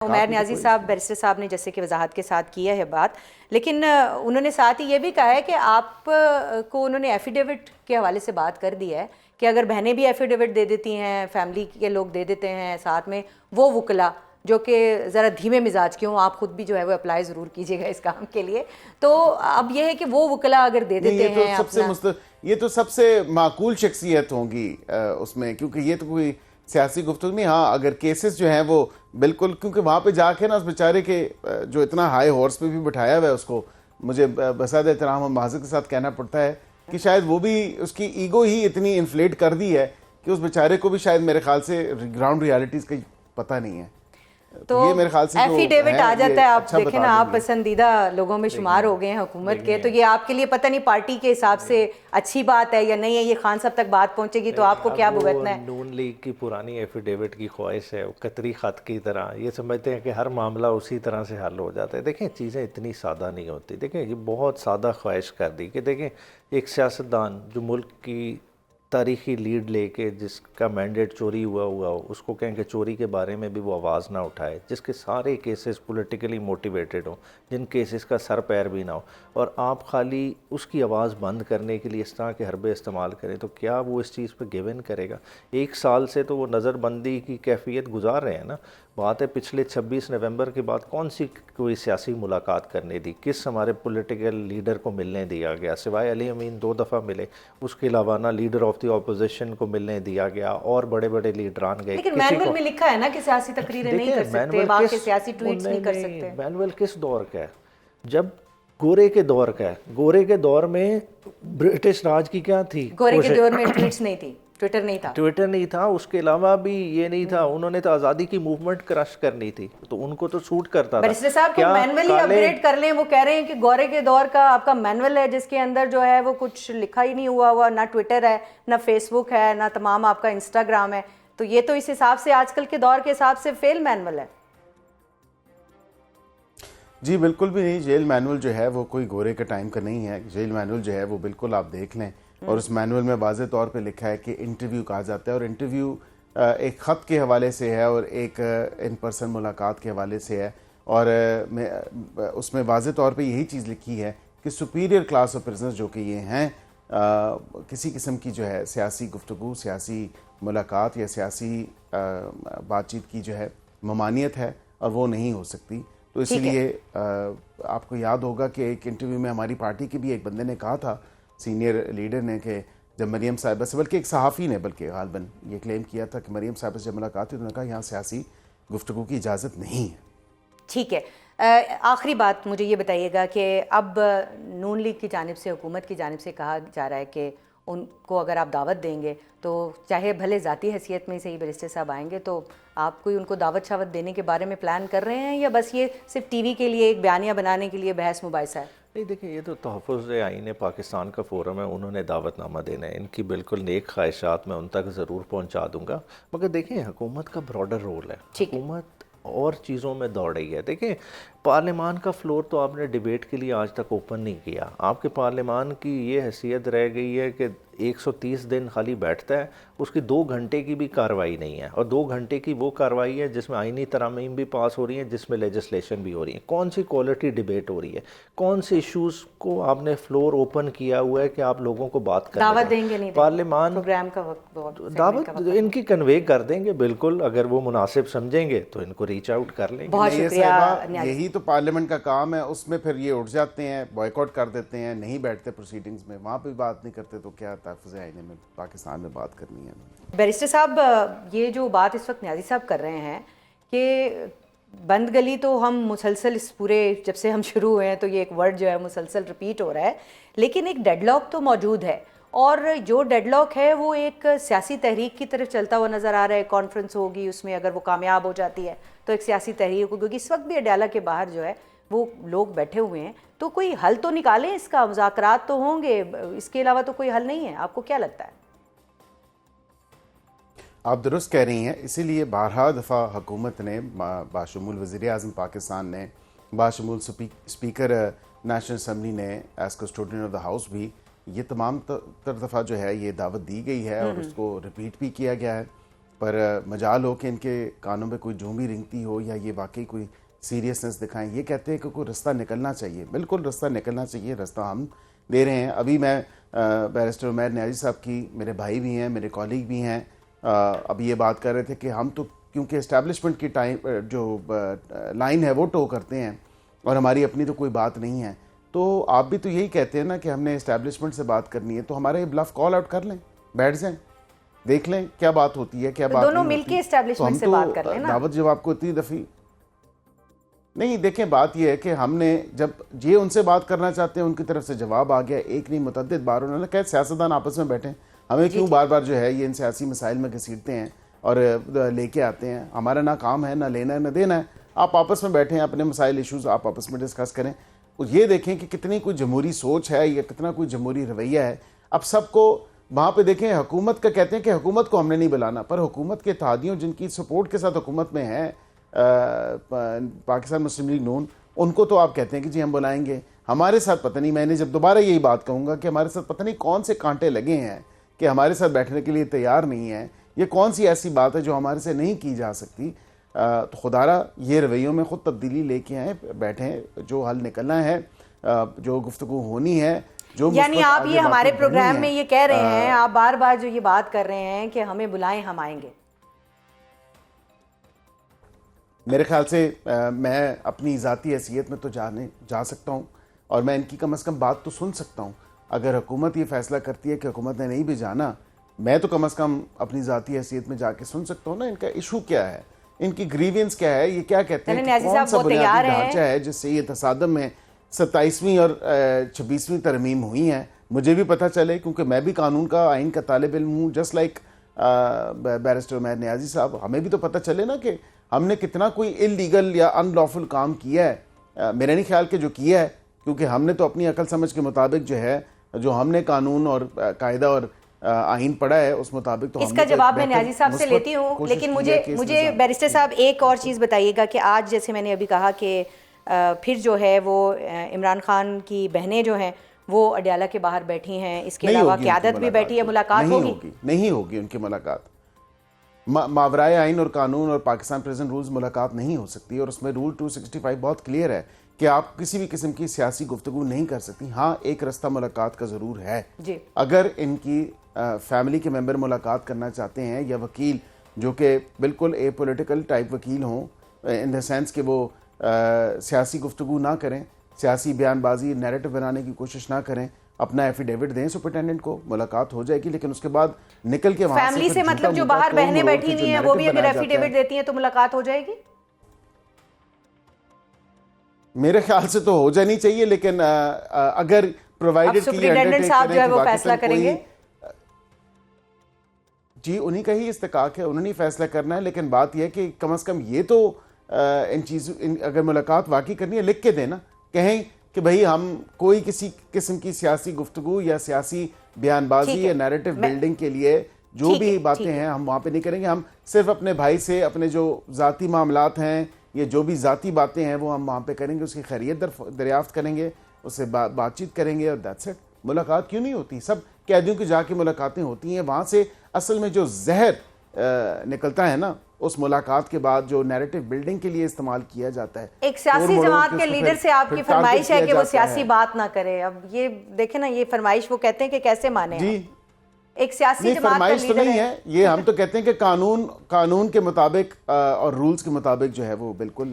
उमैर न्याजी साहब बैरिस्टर साहब ने जैसे कि वजाहत के साथ किया है बात, लेकिन उन्होंने साथ ही ये भी कहा है कि आप को उन्होंने एफिडेविट के हवाले से बात कर दी है कि अगर बहनें भी एफिडेविट दे देती हैं, फैमिली के लोग दे देते हैं साथ में, वो वकला जो कि ज़रा धीमे मिजाज के हों, आप ख़ुद भी जो है वो अप्लाई ज़रूर कीजिएगा इस काम के लिए। तो अब ये है कि वो वकला अगर दे देते हैं, ये तो सबसे माकूल शख्सियत होंगी उसमें, क्योंकि ये तो कोई सियासी गुफ्तगू नहीं। हाँ, अगर केसेस जो हैं वो बिल्कुल, क्योंकि वहाँ पे जाके ना उस बेचारे के जो इतना हाई हॉर्स पे भी बिठाया हुआ है उसको, मुझे बसाद एहतराम और माज़रत के साथ कहना पड़ता है कि शायद वो भी उसकी ईगो ही इतनी इन्फ्लेट कर दी है कि उस बेचारे को भी शायद मेरे ख्याल से ग्राउंड रियलिटीज़ का पता नहीं है। तो ये मेरे ख्याल से एफिडेविट आ जाता है। आप अच्छा देखें ना, आप पसंदीदा लोगों में शुमार हो गए हैं हुकूमत के, तो ये आपके लिए पता नहीं पार्टी के हिसाब से अच्छी बात है या नहीं है, ये खान साहब तक बात पहुंचेगी तो आपको क्या भुगतना है? नून लीग की पुरानी एफिडेविट की ख्वाहिश है, कतरी ख़त की तरह ये समझते हैं कि हर मामला उसी तरह से हल हो जाता है। देखें, चीज़ें इतनी सादा नहीं होती। देखें, ये बहुत सादा ख्वाहिश कर दी कि देखें, एक सियासतदान जो मुल्क की तारीखी लीड लेके जिसका मैंडेट चोरी हुआ हो, उसको कहें कि चोरी के बारे में भी वो आवाज़ ना उठाए, जिसके सारे केसेस पॉलिटिकली मोटिवेटेड हों, जिन केसेस का सर पैर भी ना हो, और आप खाली उसकी आवाज़ बंद करने के लिए इस तरह के हरबे इस्तेमाल करें, तो क्या वो इस चीज़ पर गिव इन करेगा? 1 साल से तो वो नज़रबंदी की कैफियत गुजार रहे हैं ना। बात है पिछले 26 नवंबर के बाद कौन सी कोई सियासी मुलाकात करने दी, किस हमारे पॉलिटिकल लीडर को मिलने दिया गया? सिवाय अली अमीन 2 दफ़ा मिले, उसके अलावा ना लीडर ऑफ द ऑपोजिशन को मिलने दिया गया और बड़े बड़े लीडरान गए। लेकिन मैनुअल में लिखा है ना कि सियासी तकरीरें नहीं कर सकते, बाकी सियासी ट्वीट्स नहीं कर सकते। मैनुअल किस दौर का है? जब गोरे के दौर का है। गोरे के दौर में ब्रिटिश राज की क्या थी? गोरे के दौर में ट्वीट्स नहीं थी, ट्विटर नहीं था, उसके अलावा भी ये नहीं था। उन्होंने तो आज़ादी की मूवमेंट क्रश करनी थी, तो उनको तो सूट करता था। बैरिस्टर साहब को मैनुअली अपग्रेड कर लें। वो कह रहे हैं कि गोरे के दौर का आपका मैनुअल है जिसके अंदर जो है वो कुछ लिखा ही नहीं हुआ, ना ट्विटर है, ना फेसबुक है, ना तमाम आपका इंस्टाग्राम है। तो ये तो इस हिसाब से आजकल के दौर के हिसाब से फेल मैनुअल है। जी बिल्कुल भी नहीं। जेल मैनुअल जो है वो कोई गोरे के टाइम का नहीं है। जेल मैनुअल जो है वो बिल्कुल आप देख लें, और उस मैनुअल में वाज़े तौर पे लिखा है कि इंटरव्यू कहा जाता है, और इंटरव्यू एक ख़त के हवाले से है और एक इन पर्सन मुलाकात के हवाले से है, और उसमें वाज़े तौर पे यही चीज़ लिखी है कि सुपीरियर क्लास ऑफ प्रिजनर्स जो कि ये हैं, किसी किस्म की जो है सियासी गुफ्तगू, सियासी मुलाकात या सियासी बातचीत की जो है ममानियत है, और वो नहीं हो सकती। तो इसलिए आपको याद होगा कि एक इंटरव्यू में हमारी पार्टी के भी एक बंदे ने कहा था, सीनियर लीडर ने, कि जब मरीम साहिबा से, बल्कि एक सहाफ़ी ने बल्कि गालबन ये क्लेम किया था कि मरीम साहिबा से जब मुलाकात हुई तो उन्होंने कहा यहाँ सियासी गुफ्तगू की इजाज़त नहीं है। ठीक है, आखिरी बात मुझे ये बताइएगा कि अब नून लीग की जानिब से, हुकूमत की जानिब से कहा जा रहा है कि उनको अगर आप दावत देंगे तो चाहे भले ज़ाती हैसियत में सही बैरिस्टर साहब आएंगे, तो आप कोई उनको दावत शावत देने के बारे में प्लान कर रहे हैं, या बस ये सिर्फ टीवी के लिए एक बयानिया बनाने के लिए बहस मुबाहिसा है? नहीं, देखिए, ये तो तहफ़्फ़ुज़ आईन पाकिस्तान का फ़ोरम है, उन्होंने दावतनामा देना है। इनकी बिल्कुल नेक ख्वाहिशात मैं उन तक ज़रूर पहुँचा दूँगा, मगर देखिए, हुकूमत का ब्रॉडर रोल है। हुकूमत और चीज़ों में दौड़ रही है। देखिए, पार्लियामान का फ्लोर तो आपने डिबेट के लिए आज तक ओपन नहीं किया। आपके पार्लियामान की ये हैसियत रह गई है कि 130 दिन खाली बैठता है, उसकी 2 घंटे की भी कार्रवाई नहीं है, और 2 घंटे की वो कार्रवाई है जिसमें आईनी तरमीम भी पास हो रही है, जिसमें लेजिस्लेशन भी हो रही है। कौन सी क्वालिटी डिबेट हो रही है? कौन से इश्यूज़ को आपने फ्लोर ओपन किया हुआ है कि आप लोगों को बात करें? दावत देंगे नहीं? पार्लियामान प्रोग्राम का वक्त, दावत इनकी कन्वे कर देंगे बिल्कुल, अगर वो मुनासिब समझेंगे तो इनको रीच आउट कर लेंगे। बहुत शुक्रिया। यही तो पार्लियामेंट का काम है, उसमें फिर ये उठ जाते हैं, बॉयकॉट कर देते हैं, नहीं बैठते प्रोसीडिंग्स में, वहाँ पे बात नहीं करते, तो क्या तहफ़्फ़ुज़ आईन में पाकिस्तान में बात करनी है? बैरिस्टर साहब, ये जो बात इस वक्त न्याजी साहब कर रहे हैं कि बंद गली, तो हम मुसलसल इस पूरे, जब से हम शुरू हुए हैं तो ये एक वर्ड जो है मुसलसल रिपीट हो रहा है, लेकिन एक डेडलॉक तो मौजूद है, और जो डेडलॉक है वो एक सियासी तहरीक की तरफ चलता हुआ नज़र आ रहा है। कॉन्फ्रेंस होगी, उसमें अगर वो कामयाब हो जाती है तो एक सियासी तहरीक होगी, क्योंकि इस वक्त भी अडयाला के बाहर जो है वो लोग बैठे हुए हैं, तो कोई हल तो निकालें इसका, मुज़ाकरात तो होंगे, इसके अलावा तो कोई हल नहीं है। आपको क्या लगता है? आप दुरुस्त कह रही हैं, इसीलिए 12 दफ़ा हुकूमत ने, बाशमूल वज़ीर-ए-आज़म पाकिस्तान ने, बाशमूल स्पीकर नेशनल असम्बली ने, as custodian of the house भी, ये तमाम दफ़ा जो है ये दावत दी गई है और उसको रिपीट भी किया गया है। पर मजाल हो कि इनके कानों में कोई जूं भी रिंगती हो या ये वाकई कोई सीरियसनेस दिखाएं। ये कहते हैं कि कोई रास्ता निकलना चाहिए, बिल्कुल रास्ता निकलना चाहिए, रास्ता हम दे रहे हैं। अभी मैं बैरिस्टर उमैर नियाज़ी साहब की, मेरे भाई भी हैं, मेरे कॉलीग भी हैं, अभी ये बात कर रहे थे कि हम तो क्योंकि इस्टेब्लिशमेंट की जो लाइन है वो टो करते हैं और हमारी अपनी तो कोई बात नहीं है। तो आप भी तो यही कहते हैं ना कि हमने इस्टेब्लिशमेंट से बात करनी है, तो हमारा ये ब्लफ कॉल आउट कर लें, बैठ जाएं, देख लें क्या बात होती है, क्या तो बात दोनों नहीं मिलके होती। एस्टेब्लिशमेंट से बात कर लें ना। दावत जब आपको इतनी दफ़ी नहीं, देखें बात यह है कि हमने जब ये उनसे बात करना चाहते हैं, उनकी तरफ से जवाब आ गया, एक नहीं मुतअद्दिद बार उन्होंने कहा सियासतदान आपस में बैठे, हमें क्यों बार बार जो है ये इन सियासी मसाइल में घसीटते हैं और लेके आते हैं। हमारा ना काम है, ना लेना है, ना देना है। आप आपस में बैठे हैं, अपने मसाइल इशूज़ आप आपस में डिस्कस करें। ये देखें कि कितनी कोई जमहूरी सोच है या कितना कोई जमहूरी रवैया है। अब सबको वहाँ पे देखें, हुकूमत का कहते हैं कि हुकूमत को हमने नहीं बुलाना, पर हुकूमत के इत्तेहादियों जिनकी सपोर्ट के साथ हुकूमत में है, पाकिस्तान मुस्लिम लीग नून, उनको तो आप कहते हैं कि जी हम बुलाएंगे। हमारे साथ पता नहीं, मैंने जब दोबारा यही बात कहूँगा कि हमारे साथ पता नहीं कौन से कांटे लगे हैं कि हमारे साथ बैठने के लिए तैयार नहीं है। ये कौन सी ऐसी बात है जो हमारे से नहीं की जा सकती। तो खुदारा ये रवैयों में ख़ुद तब्दीली लेके आए, बैठें, जो हल निकलना है, जो गुफ्तगू होनी है, जो यानी आप ये हमारे प्रोग्राम में ये कह रहे हैं, आप बार बार जो ये बात कर रहे हैं कि हमें बुलाएं, हम आएंगे। मेरे ख्याल से मैं अपनी ज़ाती हैसियत में तो जा सकता हूँ और मैं इनकी कम से कम बात तो सुन सकता हूँ। अगर हुकूमत ये फैसला करती है कि हुकूमत ने नहीं भी जाना, मैं तो कम से कम अपनी ज़ाती हैसियत में जाके सुन सकता हूँ ना, इनका इशू क्या है, इनकी ग्रीवेंस क्या है, ये क्या कहते हैं, कौन सा बुनियादी ढांचा है जिससे ये तसादम में 27वीं और 26वीं तरमीम हुई हैं। मुझे भी पता चले, क्योंकि मैं भी कानून का, आइन का तालिब इल्म हूँ, just like barrister Umair Niazi साहब। हमें भी तो पता चले ना कि हमने कितना कोई इलीगल या अनलॉफुल काम किया है। मेरा नहीं ख्याल कि जो किया है, क्योंकि हमने तो अपनी अकल समझ के मुताबिक जो है, जो हमने कानून और कायदा और आइन पढ़ा है उस मुताबिक तो इसका जवाब मैं नियाज़ी साहब से लेती हूँ। लेकिन मुझे बैरिस्टर साहब एक और चीज़ बताइएगा कि आज जैसे मैंने अभी कहा कि फिर जो है वो इमरान खान की बहनें जो हैं वो अडयाला के बाहर बैठी हैं, इसके अलावा क़यादत भी बैठी है, मुलाकात होगी? नहीं होगी उनकी मुलाकात। मावराए आइन और कानून और पाकिस्तान प्रेजेंट रूल्स मुलाकात नहीं हो सकती, और उसमें रूल 265 बहुत क्लियर है कि आप किसी भी किस्म की सियासी गुफ्तगू नहीं कर सकती। हाँ, एक रास्ता मुलाकात का ज़रूर है जी। अगर इनकी फैमिली के मेंबर मुलाकात करना चाहते हैं, या वकील जो कि बिल्कुल ए पॉलिटिकल टाइप वकील हों, इन द सेंस कि वो सियासी गुफ्तगू ना करें, सियासी बयानबाजी नैरेटिव बनाने की कोशिश ना करें, अपना एफिडेविट दें सुपरिटेंडेंट को, मुलाकात हो जाएगी। लेकिन उसके बाद निकल के वहाँ फैमिली से मतलब जो बाहर बहनें बैठी हुई हैं वो भी अगर एफिडेविट देती हैं तो मुलाकात हो जाएगी? मेरे ख्याल से तो हो जानी चाहिए, लेकिन अगर प्रोवाइडेड सुपरिटेंडेंट साहब जो है वो फैसला करेंगे। जी, उन्हीं का ही इस्तेकाक है, उन्होंने फैसला करना है। लेकिन बात यह है कि कम से कम ये तो इन चीज़ों, अगर मुलाकात वाकई करनी है, लिख के देना, कहें कि भाई हम कोई किसी किस्म की सियासी गुफ्तगू या सियासी बयानबाजी या नैरेटिव बिल्डिंग के लिए जो भी बातें हैं हम वहाँ पे नहीं करेंगे। हम सिर्फ अपने भाई से अपने जो ज़ाती मामलात हैं या जो भी ज़ाती बातें हैं वो हम वहाँ पे करेंगे, उसकी खैरियत दरियाफ्त करेंगे, उससे बातचीत करेंगे, और दैट्स इट। मुलाकात क्यों नहीं होती? सब कैदियों की जाके मुलाकातें होती हैं, वहाँ से असल में जो जहर निकलता है ना, उस मुलाकात के बाद जो नैरेटिव बिल्डिंग के लिए इस्तेमाल किया जाता है। एक सियासी जमात के लीडर से आपकी फरमाइश है कि वो सियासी बात ना करे। अब ये देखें ना, ये फरमाइश वो कहते हैं कि कैसे माने जी? एक सियासी जमात का लीडर तो नहीं है ये, हम तो कहते हैं कि कानून के मुताबिक और रूल्स के मुताबिक जो है वो बिल्कुल